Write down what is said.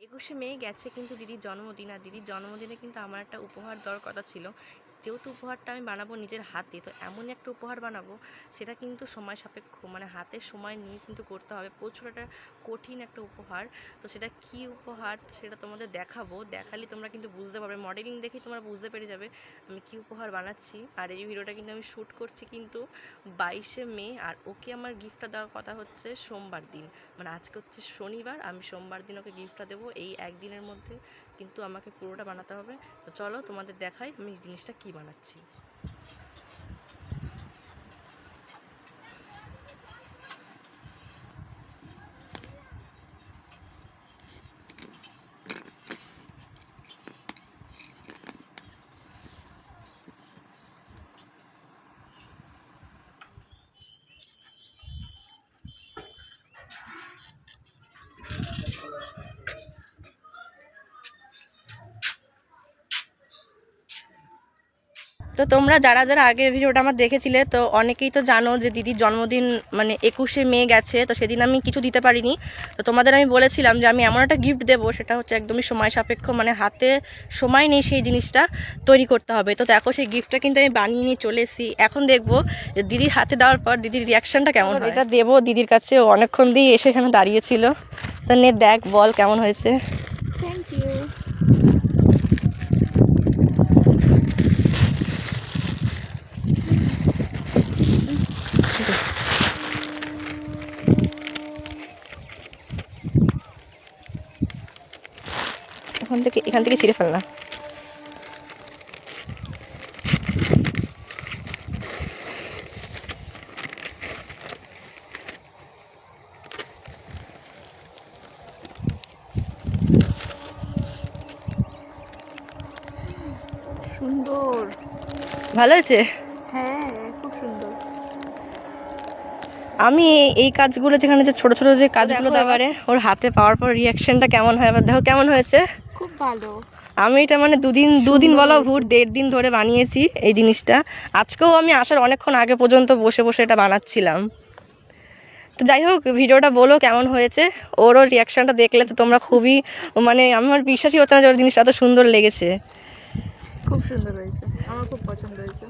21শে মে গেছে কিন্তু দিদির জন্মদিন, আর দিদির জন্মদিনে কিন্তু আমার একটা উপহার দেওয়ার কথা ছিল। যেহেতু উপহারটা আমি বানাবো নিজের হাতে, তো এমন একটা উপহার বানাবো সেটা কিন্তু সময় সাপেক্ষ, মানে হাতে সময় নিয়ে কিন্তু করতে হবে। প্রচুর একটা কঠিন একটা উপহার। তো সেটা কি উপহার সেটা তোমাদের দেখাবো, দেখালে তোমরা কিন্তু বুঝতে পারবে, মডেলিং দেখেই তোমরা বুঝতে পেরে যাবে আমি কি উপহার বানাচ্ছি। আর এই ভিডিওটা কিন্তু আমি শ্যুট করছি কিন্তু 22শে মে, আর ওকে আমার গিফটটা দেওয়ার কথা হচ্ছে সোমবার দিন, মানে আজকে হচ্ছে শনিবার, আমি সোমবার দিন ওকে গিফটটা দেবো। এই একদিনের মধ্যে কিন্তু আমাকে পুরোটা বানাতে হবে। তো চলো তোমাদের দেখাই আমি এই জিনিসটা কি বানাচ্ছি। তো তোমরা যারা যারা আগের ভিডিওটা আমার দেখেছিলে, তো অনেকেই তো জানো যে দিদির জন্মদিন মানে 21শে মে গেছে, তো সেদিন আমি কিছু দিতে পারিনি। তো তোমাদের আমি বলেছিলাম যে আমি এমন একটা গিফট দেবো, সেটা হচ্ছে একদমই সময় সাপেক্ষ, মানে হাতে সময় নেই সেই জিনিসটা তৈরি করতে হবে। তো দেখো সেই গিফটটা কিন্তু আমি বানিয়ে নিয়ে চলে এসেছি। এখন দেখবো যে দিদির হাতে দেওয়ার পর দিদির রিয়াকশানটা কেমন হয়। এটা দেবো দিদির কাছে, অনেকক্ষণ দিয়ে এসে এখানে দাঁড়িয়েছিল। তো নে দেখ, বল কেমন হয়েছে। Thank you. এখান থেকে ছিঁড়ে ফেল না। সুন্দর। ভালো হয়েছে। হ্যাঁ, খুব সুন্দর। আমি এই কাজগুলো যেখানে যে ছোট ছোট যে কাজগুলো দেওয়ারে ওর হাতে পাওয়ার পর রিয়াকশনটা কেমন হয়, এবার দেখো কেমন হয়েছে। খুব ভালো। আমি এটা মানে দুদিন বলা ভুল, 1.5 দিন ধরে বানিয়েছি এই জিনিসটা। আজকেও আমি আসার অনেকক্ষণ আগে পর্যন্ত বসে বসে এটা বানাচ্ছিলাম। তো যাই হোক, ভিডিওটা বলো কেমন হয়েছে। ওরও রিয়াকশনটা দেখলে তো তোমরা খুবই, মানে আমার বিশ্বাসই হচ্ছে না যে ওর জিনিসটা এত সুন্দর লেগেছে। খুব সুন্দর হয়েছে, আমার খুব পছন্দ হয়েছে।